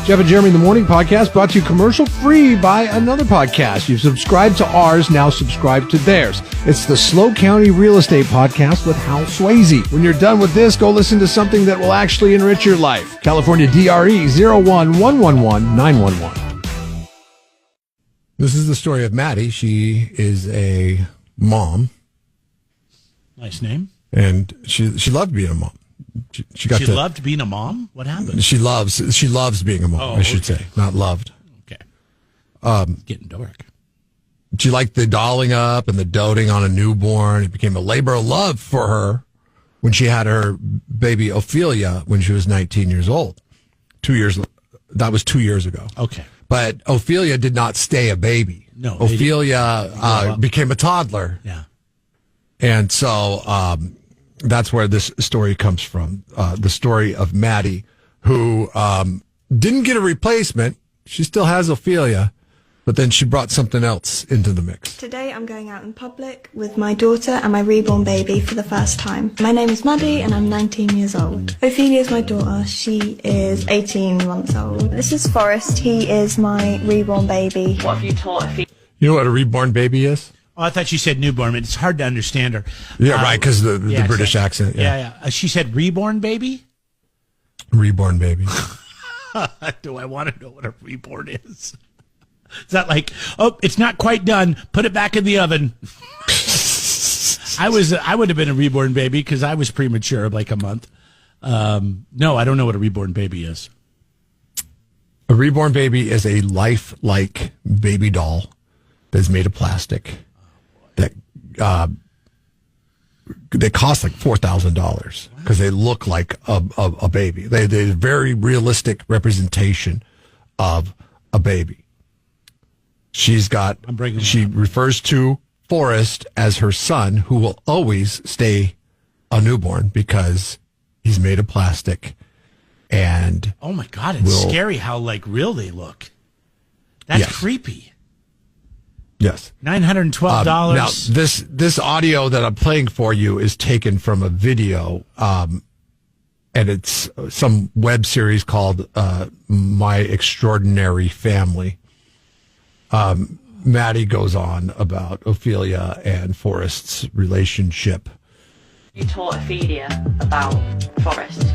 Jeff and Jeremy in the Morning podcast brought to you commercial free by another podcast. You've subscribed to ours, now subscribe to theirs. It's the Slow County Real Estate Podcast with Hal Swayze. When you're done with this, go listen to something that will actually enrich your life. California DRE 011111911. This is the story of Maddie. She is a mom. Nice name. And she loved being a mom. She loved being a mom? What happened? She loves being a mom, I should say. Not loved. Okay. Getting dark. She liked the dolling up and the doting on a newborn. It became a labor of love for her when she had her baby Ophelia when she was 19 years old. That was 2 years ago. Okay. But Ophelia did not stay a baby. No. Ophelia became a toddler. Yeah. And so that's where this story comes from. The story of Maddie, who didn't get a replacement. She still has Ophelia, but then she brought something else into the mix. Today I'm going out in public with my daughter and my reborn baby for the first time. My name is Maddie and I'm 19 years old. Ophelia is my daughter. She is 18 months old. This is Forrest. He is my reborn baby. What have you taught Ophelia? You know what a reborn baby is? Oh, I thought she said newborn, but it's hard to understand her. Yeah, right, because the British accent. Yeah. She said reborn baby? Reborn baby. Do I want to know what a reborn is? Is that like, oh, it's not quite done. Put it back in the oven. I would have been a reborn baby because I was premature, like a month. No, I don't know what a reborn baby is. A reborn baby is a lifelike baby doll that's made of plastic that they cost like $4,000 because they look like a baby. They're a very realistic representation of a baby. She refers to Forrest as her son, who will always stay a newborn because he's made of plastic. And oh my God, it's scary how like real they look. That's creepy. Yes. $912. Now, this audio that I'm playing for you is taken from a video, and it's some web series called My Extraordinary Family. Maddie goes on about Ophelia and Forrest's relationship. You taught Ophelia about Forrest.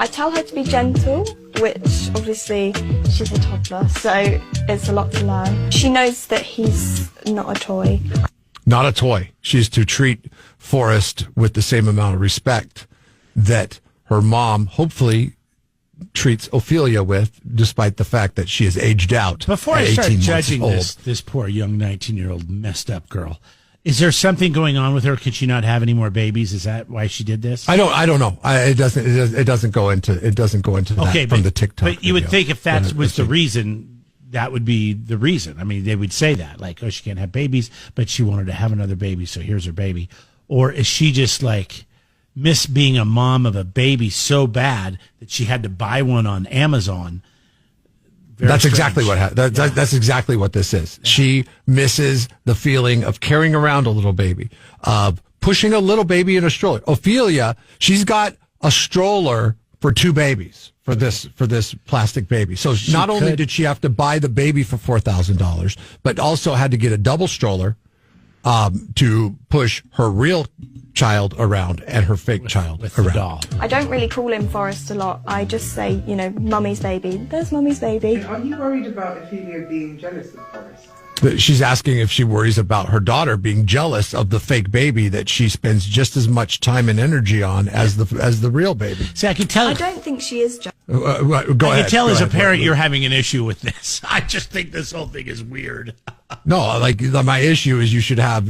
I tell her to be gentle, which obviously she's a toddler, so it's a lot to learn. She knows that he's not a toy. Not a toy. She's to treat Forrest with the same amount of respect that her mom hopefully treats Ophelia with, despite the fact that she is aged out. Before I start judging this poor young 19-year-old messed up girl, is there something going on with her? Could she not have any more babies? Is that why she did this? I don't know. It doesn't go into that from the TikTok. But you would think if that was the reason, that would be the reason. I mean, they would say that, like, oh, she can't have babies, but she wanted to have another baby, so here's her baby. Or is she just like miss being a mom of a baby so bad that she had to buy one on Amazon? That's exactly what that's exactly what this is. Yeah. She misses the feeling of carrying around a little baby, of pushing a little baby in a stroller. Ophelia, she's got a stroller for two babies for this plastic baby. So not only did she have to buy the baby for $4,000, but also had to get a double stroller to push her real child around and her fake child with around. The doll. I don't really call him Forrest a lot. I just say, mummy's baby. There's mummy's baby. Are you worried about Ophelia being jealous of Forrest? She's asking if she worries about her daughter being jealous of the fake baby that she spends just as much time and energy on as the real baby. See, I can tell. I don't think she is jealous. I can tell as a parent you're having an issue with this. I just think this whole thing is weird. No, like my issue is you should have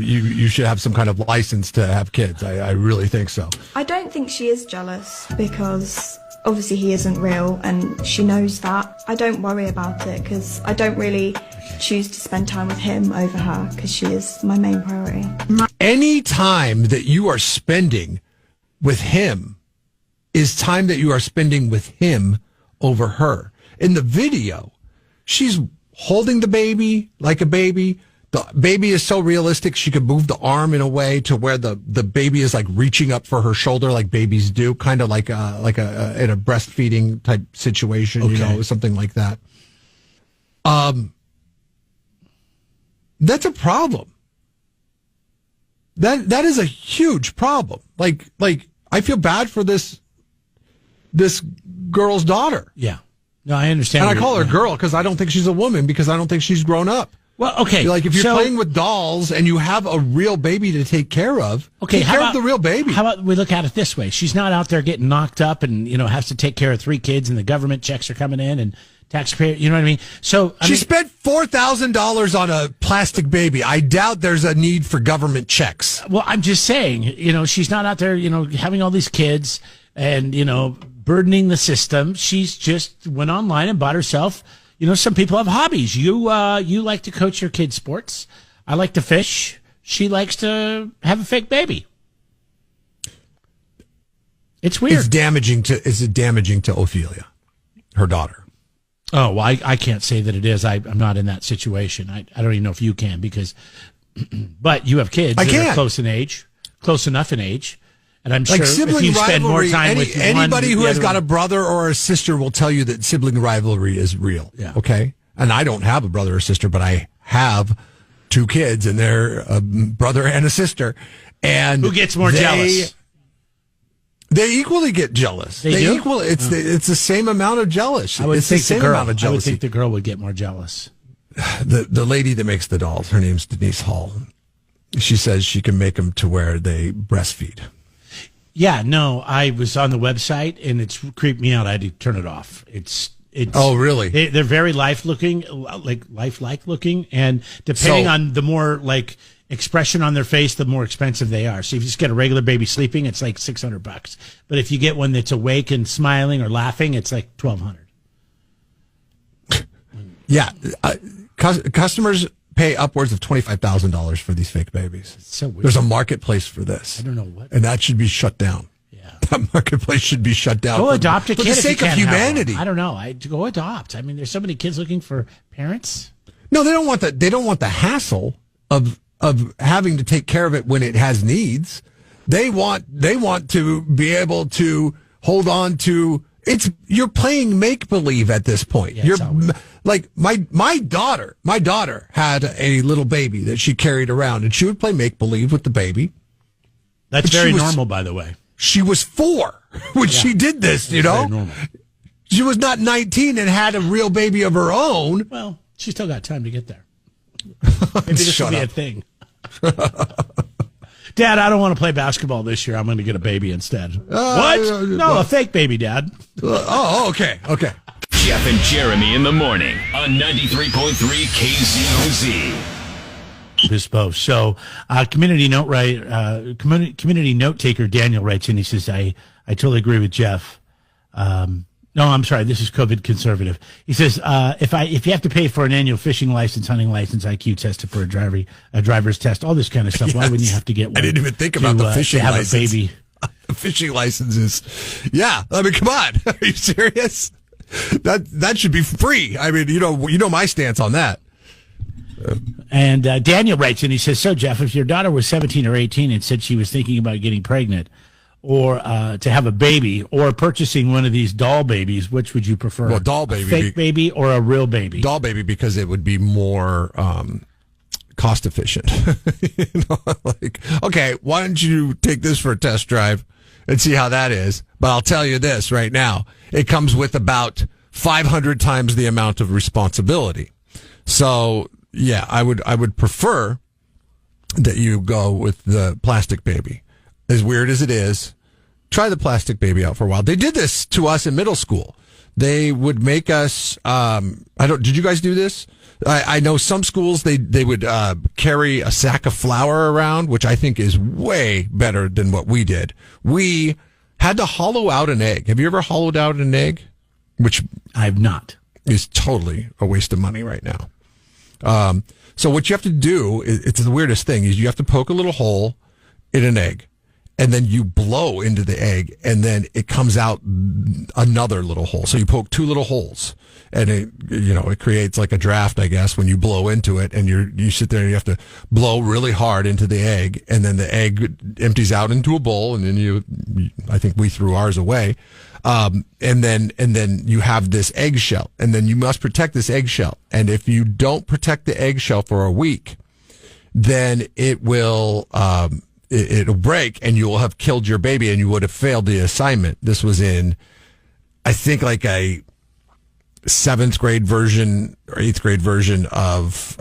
some kind of license to have kids. I really think so. I don't think she is jealous because obviously he isn't real and she knows that. I don't worry about it because I don't really choose to spend time with him over her because she is my main priority. Any time that you are spending with him is time that you are spending with him over her. In the video, she's holding the baby like a baby, The baby is so realistic. She could move the arm in a way to where the baby is like reaching up for her shoulder, like babies do, kind of like a in a breastfeeding type situation, something like that. That's a problem. That is a huge problem. Like I feel bad for this girl's daughter. Yeah. No, I understand. And I call her girl because I don't think she's a woman, because I don't think she's grown up. Well, okay. Like if you're playing with dolls and you have a real baby to take care of, take care of the real baby. How about we look at it this way? She's not out there getting knocked up and, has to take care of 3 kids and the government checks are coming in and taxpayer, you know what I mean? So she spent $4,000 on a plastic baby. I doubt there's a need for government checks. Well, I'm just saying, she's not out there, having all these kids and, burdening the system. She's just went online and bought herself. Some people have hobbies. You like to coach your kids' sports. I like to fish. She likes to have a fake baby. It's weird. It's damaging to Ophelia, her daughter. Oh, well, I can't say that it is. I'm not in that situation. I don't even know if you can, because, but you have kids that are close enough in age. And I'm like sure if you spend more time with anybody who has got a brother or a sister will tell you that sibling rivalry is real. Yeah. Okay. And I don't have a brother or sister, but I have 2 kids, and they're a brother and a sister. And who gets more jealous? They equally get jealous. They do? It's the same amount of jealous. I would it's think the same amount of jealousy. I would think the girl would get more jealous. The lady that makes the dolls, her name's Denise Hall. She says she can make them to where they breastfeed. Yeah, no, I was on the website and it's creeped me out. I had to turn it off. It's oh, really? They're very lifelike looking, and depending on the more like expression on their face, the more expensive they are. So if you just get a regular baby sleeping, it's like $600. But if you get one that's awake and smiling or laughing, it's like $1,200. Yeah, customers pay upwards of $25,000 for these fake babies. It's so weird. There's a marketplace for this. I don't know what, and that should be shut down. Yeah, that marketplace should be shut down. Go adopt a kid for the sake of humanity. I don't know. Go adopt. I mean, there's so many kids looking for parents. No, they don't want that. They don't want the hassle of having to take care of it when it has needs. They want to be able to hold on to. You're playing make believe at this point. Yeah, you're like my daughter had a little baby that she carried around, and she would play make believe with the baby. That's very normal, by the way. She was 4 when she did this. Very normal. She was not 19 and had a real baby of her own. Well, she still got time to get there. Maybe this will be a thing. Dad, I don't want to play basketball this year. I'm going to get a baby instead. What? No, a fake baby, Dad. Okay. Jeff and Jeremy in the morning on 93.3 KZOZ. Bispo. So, community note taker Daniel writes in. He says, "I totally agree with Jeff. No, I'm sorry. This is COVID conservative." He says, "If you have to pay for an annual fishing license, hunting license, IQ test for a driver's test, all this kind of stuff, why wouldn't you have to get one?" I didn't even think about the fishing license. Have a baby. The fishing licenses. Yeah, I mean, come on. Are you serious? That should be free. I mean, you know my stance on that. And Daniel writes in. He says, "So Jeff, if your daughter was 17 or 18 and said she was thinking about getting pregnant, or to have a baby, or purchasing one of these doll babies, which would you prefer? Well, doll baby, a fake baby, or a real baby? Doll baby, because it would be more cost efficient. Okay, why don't you take this for a test drive and see how that is? But I'll tell you this right now: it comes with about 500 times the amount of responsibility. So, yeah, I would prefer that you go with the plastic baby. As weird as it is, try the plastic baby out for a while. They did this to us in middle school. They would make us, did you guys do this? I know some schools, they would carry a sack of flour around, which I think is way better than what we did. We had to hollow out an egg. Have you ever hollowed out an egg? Which I have not. Is totally a waste of money right now. So what you have to do, it's the weirdest thing, is you have to poke a little hole in an egg. and then you blow into the egg, and then it comes out another little hole. So you poke 2 little holes, and it creates like a draft, I guess, when you blow into it, and you sit there and you have to blow really hard into the egg, and then the egg empties out into a bowl, and then I think we threw ours away. And then you have this eggshell, and then you must protect this eggshell. And if you don't protect the eggshell for a week, then it will, it'll break, and you will have killed your baby, and you would have failed the assignment. This was in, I think, like a 7th grade version or 8th grade version of,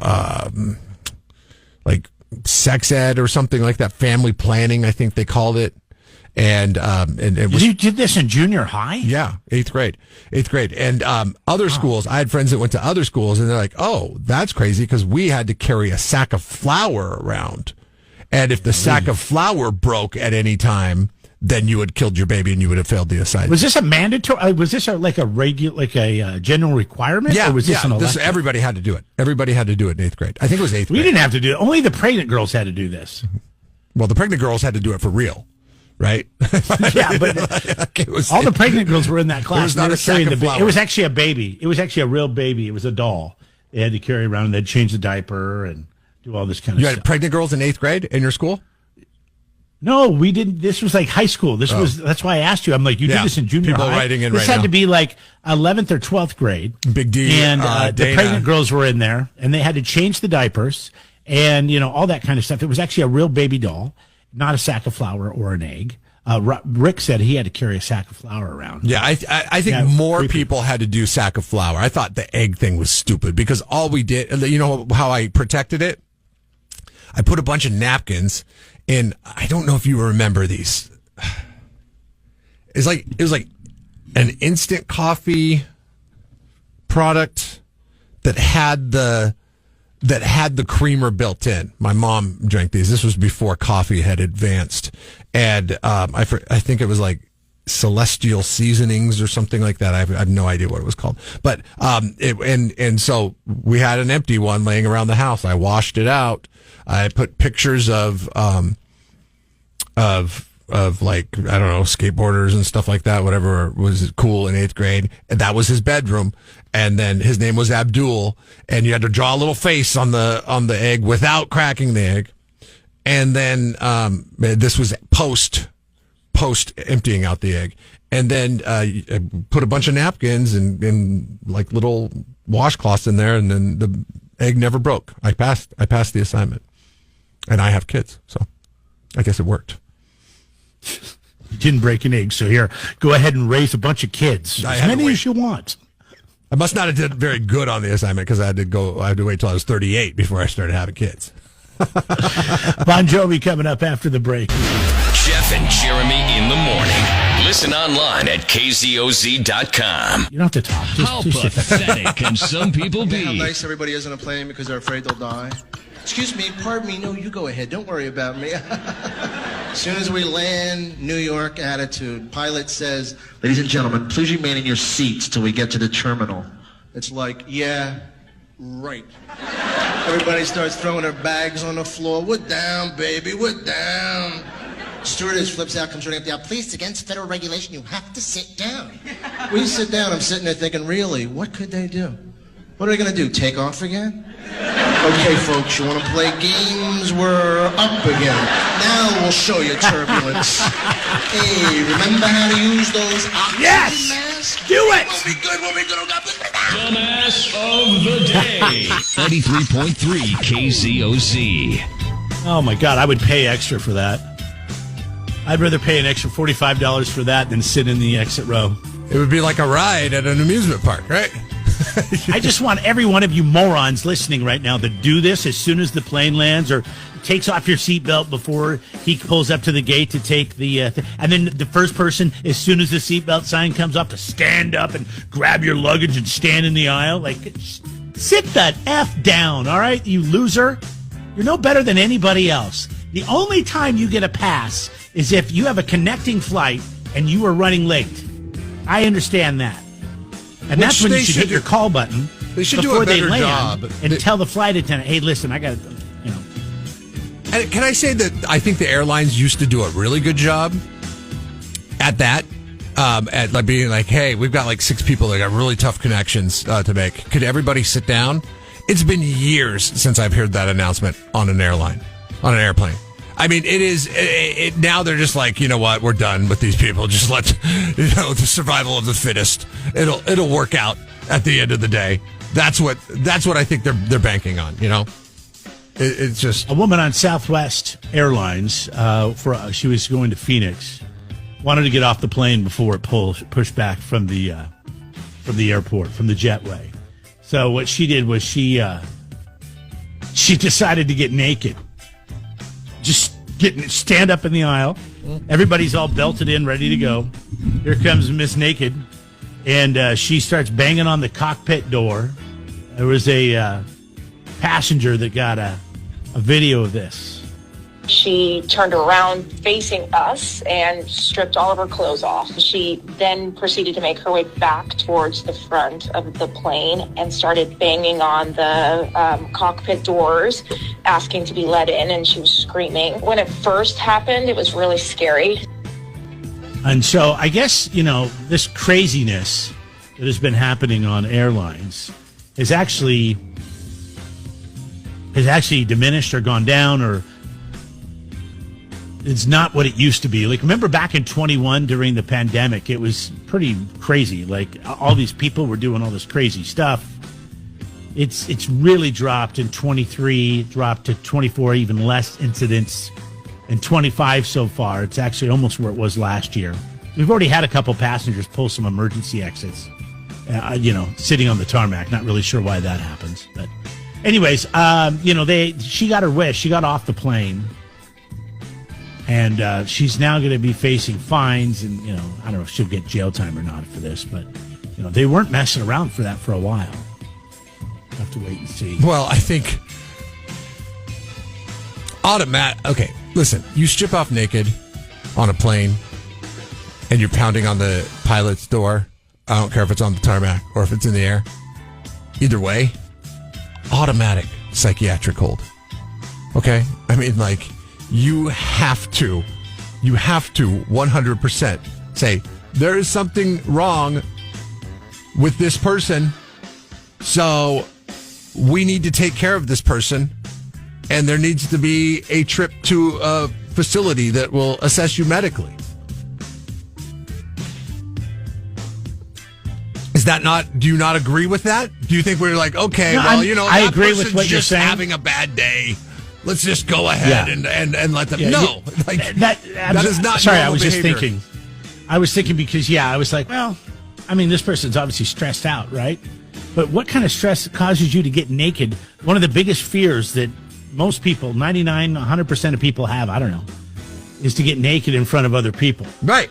like sex ed or something like that. Family planning, I think they called it. And it was, you did this in junior high? Yeah, 8th grade. And other schools, I had friends that went to other schools, and they're like, "Oh, that's crazy," because we had to carry a sack of flour around, and if the sack of flour broke at any time, then you had killed your baby and you would have failed the assignment. Was this a mandatory? Was this like a general requirement? Yeah, or was this an elective? Everybody had to do it. Everybody had to do it in 8th grade. I think it was 8th grade. We didn't have to do it. Only the pregnant girls had to do this. Well, the pregnant girls had to do it for real. Right? Yeah, but all the pregnant girls were in that class. It was not a sack of flour. It was actually a baby. It was actually a real baby. It was a doll. They had to carry around, and they'd change the diaper and do all this kind of stuff. You had pregnant girls in 8th grade in your school? No, we didn't. This was like high school. That's why I asked you. I'm like, you did this in junior People high? writing in this right had now. to be like 11th or 12th grade. Big D. And the Dana. pregnant girls were in there, and they had to change the diapers and, all that kind of stuff. It was actually a real baby doll, not a sack of flour or an egg. Rick said he had to carry a sack of flour around. Yeah, I think more people had to do sack of flour. I thought the egg thing was stupid because all we did, you know how I protected it? I put a bunch of napkins in. I don't know if you remember these. It was like an instant coffee product that had the creamer built in. My mom drank these. This was before coffee had advanced. And I think it was like Celestial Seasonings or something like that. I have no idea what it was called. But and so we had an empty one laying around the house. I washed it out. I put pictures of like, I don't know, skateboarders and stuff like that, whatever was cool in 8th grade. And that was his bedroom. And then his name was Abdul. And you had to draw a little face on the egg without cracking the egg. And then, this was post emptying out the egg. And then, put a bunch of napkins and like little washcloths in there. And then the egg never broke. I passed the assignment. And I have kids. So I guess it worked. You didn't break an egg, so here, go ahead and raise a bunch of kids. As many as you want. I must not have did very good on the assignment because I had to wait till I was 38 before I started having kids. Bon Jovi coming up after the break. Jeff and Jeremy in the morning. Listen online at kzoz.com. You don't have to talk. How pathetic can some people You know how be? nice everybody is on a plane because they're afraid they'll die? Excuse me, pardon me, no, you go ahead. Don't worry about me. As soon as we land, New York attitude. Pilot says, ladies and gentlemen, please remain in your seats till we get to the terminal. It's like, yeah, right. Everybody starts throwing their bags on the floor. We're down, baby, we're down. Stewardess flips out, comes running up the aisle. Please, against federal regulation, you have to sit down. We sit down. I'm sitting there thinking, really, what could they do? What are they going to do, take off again? Okay, folks, you want to play games? We're up again. Now we'll show you turbulence. Hey, remember how to use those oxygen masks? Do it! We'll be good, we'll be good. Dumbass of the day. 93.3 KZOZ. Oh, my God, I would pay extra for that. I'd rather pay an extra $45 for that than sit in the exit row. It would be like a ride at an amusement park, right? I just want every one of you morons listening right now to do this as soon as the plane lands or takes off your seatbelt before he pulls up to the gate to take the and then the first person, as soon as the seatbelt sign comes up, to stand up and grab your luggage and stand in the aisle. Like, sit that F down, all right, you loser. You're no better than anybody else. The only time you get a pass is if you have a connecting flight and you are running late. I understand that. And that's when you should hit your call button They should before do a better they land job. and tell the flight attendant, hey, listen, I got to, And can I say that I think the airlines used to do a really good job at that? At like being like, hey, we've got like 6 people that got really tough connections to make. Could everybody sit down? It's been years since I've heard that announcement on an airplane. I mean, it is now they're just like, you know what, we're done with these people. Just let the survival of the fittest. It'll work out at the end of the day. That's what I think they're banking on. It's just a woman on Southwest Airlines. She was going to Phoenix. Wanted to get off the plane before it pushed back from the airport, from the jetway. So what she did was she decided to get naked. Just stand up in the aisle. Everybody's all belted in, ready to go. Here comes Miss Naked, and she starts banging on the cockpit door. There was a passenger that got a video of this. She turned around facing us and stripped all of her clothes off. She then proceeded to make her way back towards the front of the plane and started banging on the cockpit doors, asking to be let in, and she was screaming. When it first happened, it was really scary. And so I guess, this craziness that has been happening on airlines has actually diminished or gone down, or it's not what it used to be. Like, remember back in 21 during the pandemic, it was pretty crazy. Like, all these people were doing all this crazy stuff. It's really dropped in 23, dropped to 24, even less incidents, and 25 so far. It's actually almost where it was last year. We've already had a couple passengers pull some emergency exits, sitting on the tarmac. Not really sure why that happens. But anyways, she got her wish. She got off the plane. And she's now going to be facing fines, and I don't know if she'll get jail time or not for this, but they weren't messing around for that for a while. We'll have to wait and see. Well, I think okay, listen, you strip off naked on a plane, and you're pounding on the pilot's door. I don't care if it's on the tarmac or if it's in the air. Either way, automatic psychiatric hold. Okay, I mean, like. You have to 100% say, there is something wrong with this person, so we need to take care of this person, and there needs to be a trip to a facility that will assess you medically. Do you not agree with that? Do you think we're like, okay, no, I agree with what you're saying. Having a bad day. Let's just go ahead and let them know. That is not. Sorry, I was behavior. Just thinking. I was thinking because I was like, well, I mean, this person's obviously stressed out, right? But what kind of stress causes you to get naked? One of the biggest fears that most people, 99, 100% of people have, I don't know, is to get naked in front of other people. Right.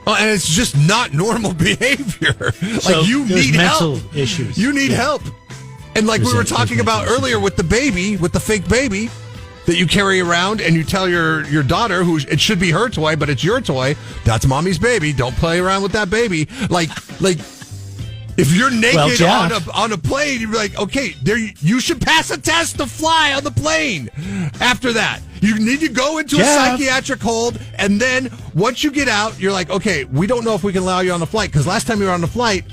Oh, and it's just not normal behavior. So you need mental help. Issues. You need help. And like we were talking about earlier with the baby, with the fake baby that you carry around, and you tell your daughter, who it should be her toy, but it's your toy, that's mommy's baby. Don't play around with that baby. Like if you're naked on a plane, you're like, okay, you should pass a test to fly on the plane. After that, you need to go into a psychiatric hold, and then once you get out, you're like, okay, we don't know if we can allow you on the flight, because last time you were on the flight,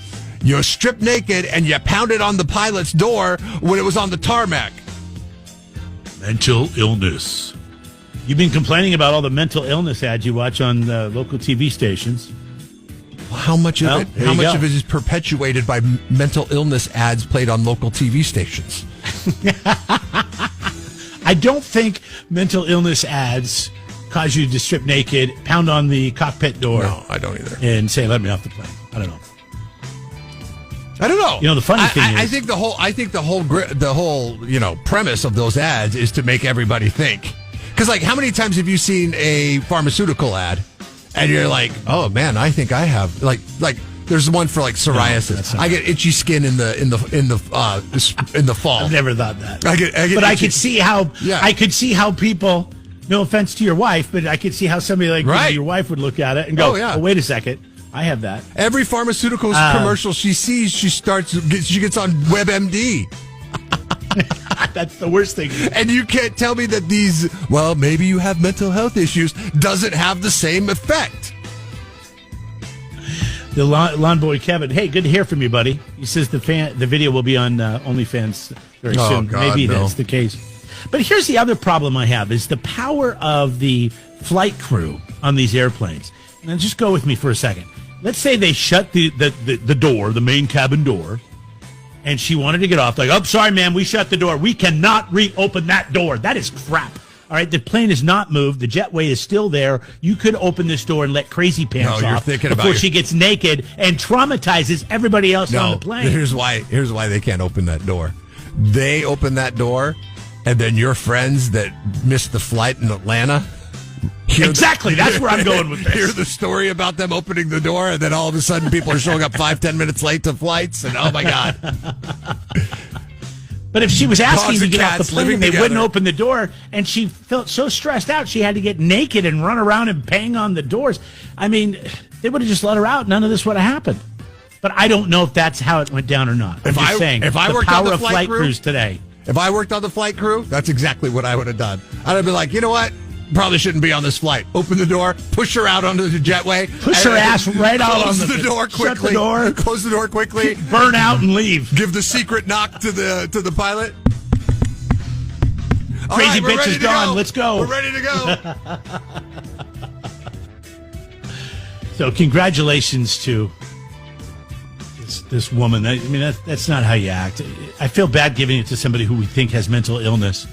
you're stripped naked and you pounded on the pilot's door when it was on the tarmac. Mental illness. You've been complaining about all the mental illness ads you watch on local TV stations. How much of it? How much of it is perpetuated by mental illness ads played on local TV stations? I don't think mental illness ads cause you to strip naked, pound on the cockpit door. No, I don't either. And say, "Let me off the plane." I don't know. The funny thing is, I think the whole premise of those ads is to make everybody think. Because like, how many times have you seen a pharmaceutical ad, and you're like, oh man, I think I have like there's one for like psoriasis. I get itchy skin in the fall. I've never thought that. But I could see how I could see how people. No offense to your wife, but I could see how somebody like your wife would look at it and go, "Oh, wait a second. I have that." Every pharmaceutical commercial she sees, she gets on WebMD. That's the worst thing. And you can't tell me that these, well, maybe you have mental health issues, doesn't have the same effect. The lawn boy Kevin, hey, good to hear from you, buddy. He says the video will be on OnlyFans very soon. God, maybe no. that's the case. But here's the other problem I have is the power of the flight crew on these airplanes. Now, just go with me for a second. Let's say they shut the door, the main cabin door, and she wanted to get off. Like, oh, sorry, ma'am, we shut the door. We cannot reopen that door. That is crap. All right, the plane is not moved. The jetway is still there. You could open this door and let Crazy Pants off before she gets naked and traumatizes everybody else on the plane. Here's why they can't open that door. They open that door, and then your friends that missed the flight in Atlanta. Exactly, that's where I'm going with this. Hear the story about them opening the door, and then all of a sudden people are showing up 5-10 minutes late to flights, and oh my God. But if she was asking to get off the cats plane and they living wouldn't together. open the door, and she felt so stressed out, she had to get naked and run around and bang on the doors. I mean, they would have just let her out. None of this would have happened. But I don't know if that's how it went down or not. I'm just saying, if I the worked power on the of flight flight crew, crews today. If I worked on the flight crew, that's exactly what I would have done. I'd have been like, you know what? Probably shouldn't be on this flight. Open the door, push her out onto the jetway. Push her ass right out on the door quickly. Shut the door. Close the door quickly. Burn out and leave. Give the secret knock to the pilot. Crazy bitch is gone. Let's go. We're ready to go. So congratulations to this woman. I mean, that's not how you act. I feel bad giving it to somebody who we think has mental illness.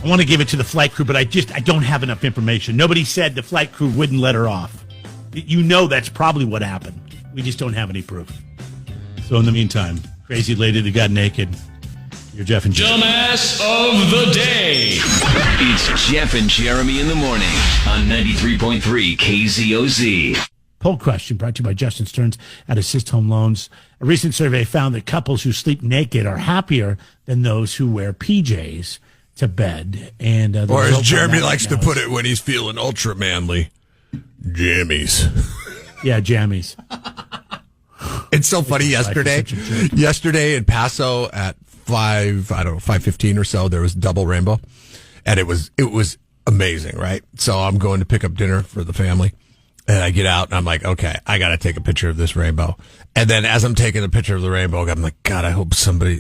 I want to give it to the flight crew, but I don't have enough information. Nobody said the flight crew wouldn't let her off. You know that's probably what happened. We just don't have any proof. So in the meantime, crazy lady that got naked. You're Jeff and Jeremy. Dumbass of the day. It's Jeff and Jeremy in the morning on 93.3 KZOZ. Poll question brought to you by Justin Stearns at Assist Home Loans. A recent survey found that couples who sleep naked are happier than those who wear PJs to bed. And or as Jeremy likes to put it when he's feeling ultra manly, jammies. Yeah, jammies. It's so funny. Yesterday in Paso at 5:15 or so, there was double rainbow, and it was amazing, right? So I'm going to pick up dinner for the family, and I get out and I'm like, okay, I got to take a picture of this rainbow. And then as I'm taking a picture of the rainbow, I'm like, God, I hope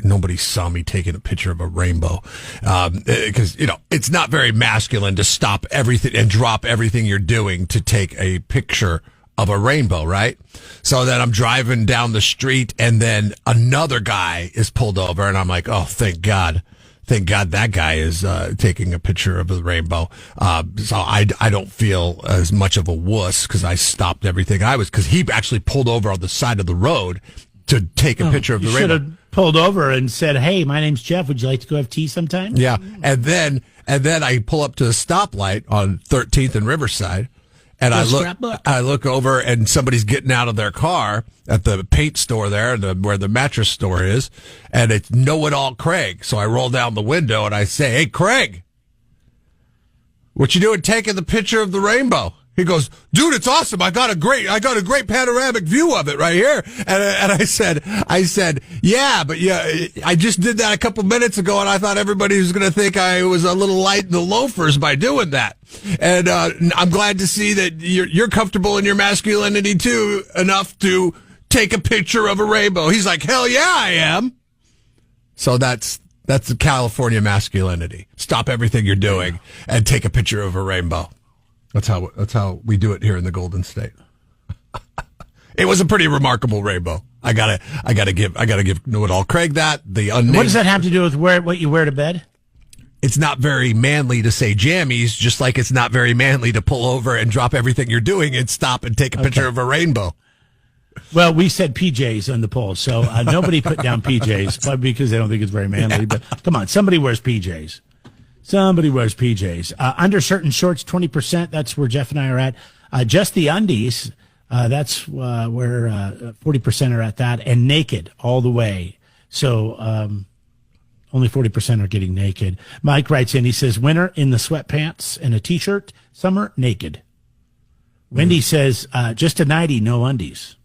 nobody saw me taking a picture of a rainbow, because it's not very masculine to stop everything and drop everything you're doing to take a picture of a rainbow, right? So then I'm driving down the street, and then another guy is pulled over, and I'm like, oh, thank God that guy is taking a picture of the rainbow. So I don't feel as much of a wuss because I stopped everything because he actually pulled over on the side of the road to take a picture of the rainbow. You should have pulled over and said, hey, my name's Jeff. Would you like to go have tea sometime? Yeah. And then I pull up to a stoplight on 13th and Riverside. And I look over, and somebody's getting out of their car at the paint store there, where the mattress store is, and it's know-it-all Craig. So I roll down the window and I say, "Hey, Craig, what you doing taking the picture of the rainbow?" He goes, "Dude, it's awesome. I got a great panoramic view of it right here." And I said, "Yeah, but I just did that a couple minutes ago, and I thought everybody was going to think I was a little light in the loafers by doing that. And I'm glad to see that you're comfortable in your masculinity too enough to take a picture of a rainbow." He's like, "Hell yeah, I am." So that's the California masculinity. Stop everything you're doing and take a picture of a rainbow. That's how we do it here in the Golden State. It was a pretty remarkable rainbow. I gotta give know-it-all Craig that. The unnamed. What does that have to do with what you wear to bed? It's not very manly to say jammies, just like it's not very manly to pull over and drop everything you're doing and stop and take a picture of a rainbow. Well, we said PJs on the poll, so nobody put down PJs, probably because they don't think it's very manly. But come on, somebody wears PJs. Somebody wears PJs. Under certain shorts, 20%. That's where Jeff and I are at. Just the undies. That's where 40% are at that. And naked all the way. So only 40% are getting naked. Mike writes in, he says, winter in the sweatpants and a T-shirt. Summer, naked. Wendy says, just a nightie, no undies.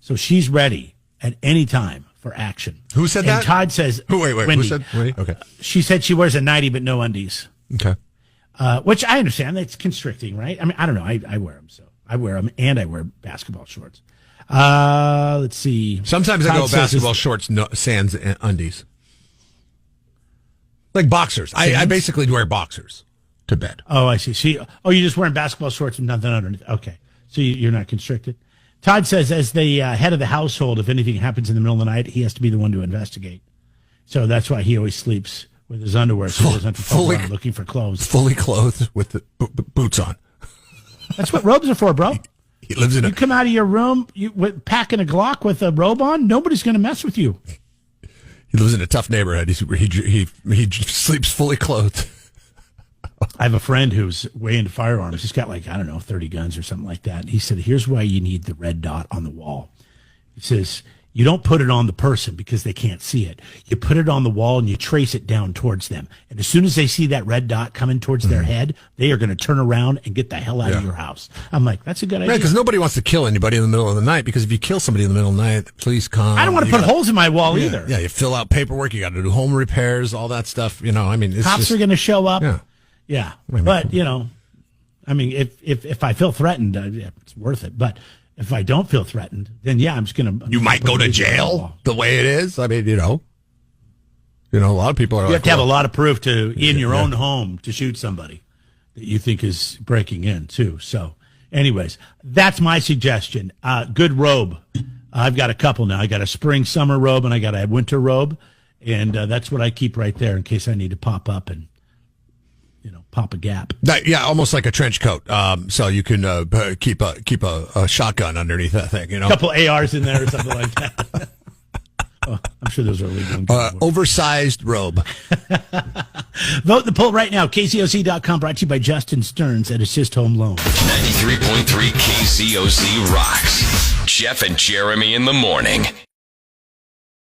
So she's ready at any time for action. Who said that? And Todd says, wait. Wendy. Who said? Wendy? Okay. She said she wears a nightie but no undies. Okay. Which I understand. That's constricting, right? I mean, I don't know. I wear them, so I wear them, and I wear basketball shorts. Let's see. Sometimes I go basketball shorts, sans undies. Like boxers. I basically wear boxers to bed. Oh, I see. You're just wearing basketball shorts and nothing underneath. Okay. So you're not constricted. Todd says, as the head of the household, if anything happens in the middle of the night, he has to be the one to investigate. So that's why he always sleeps with his underwear, so he doesn't have to go around looking for clothes. Fully clothed with the boots on. That's what robes are for, bro. He lives in You come out of your room packing a Glock with a robe on, nobody's going to mess with you. He lives in a tough neighborhood. He sleeps fully clothed. I have a friend who's way into firearms. He's got 30 guns or something like that. He said, here's why you need the red dot on the wall. He says, you don't put it on the person because they can't see it. You put it on the wall and you trace it down towards them. And as soon as they see that red dot coming towards their head, they are going to turn around and get the hell out of your house. I'm like, that's a good idea. Right, because nobody wants to kill anybody in the middle of the night, because if you kill somebody in the middle of the night, the police come. I don't want to put holes in my wall either. Yeah, you fill out paperwork, you got to do home repairs, all that stuff. Cops are going to show up. Yeah. But, if I feel threatened, it's worth it. But if I don't feel threatened, then I'm just going to. You might go to jail the way it is. I mean, a lot of people are. You have to have a lot of proof in your own home to shoot somebody that you think is breaking in too. So, anyways, that's my suggestion. Good robe. I've got a couple now. I got a spring summer robe and I got a winter robe, and that's what I keep right there in case I need to pop up and pop a gap. Almost like a trench coat. So you can keep a shotgun underneath that thing. A couple ARs in there or something like that. I'm sure those are illegal. Oversized robe. Vote the poll right now. KCOC.com, brought to you by Justin Stearns at Assist Home Loan. 93.3 KCOC rocks. Jeff and Jeremy in the morning.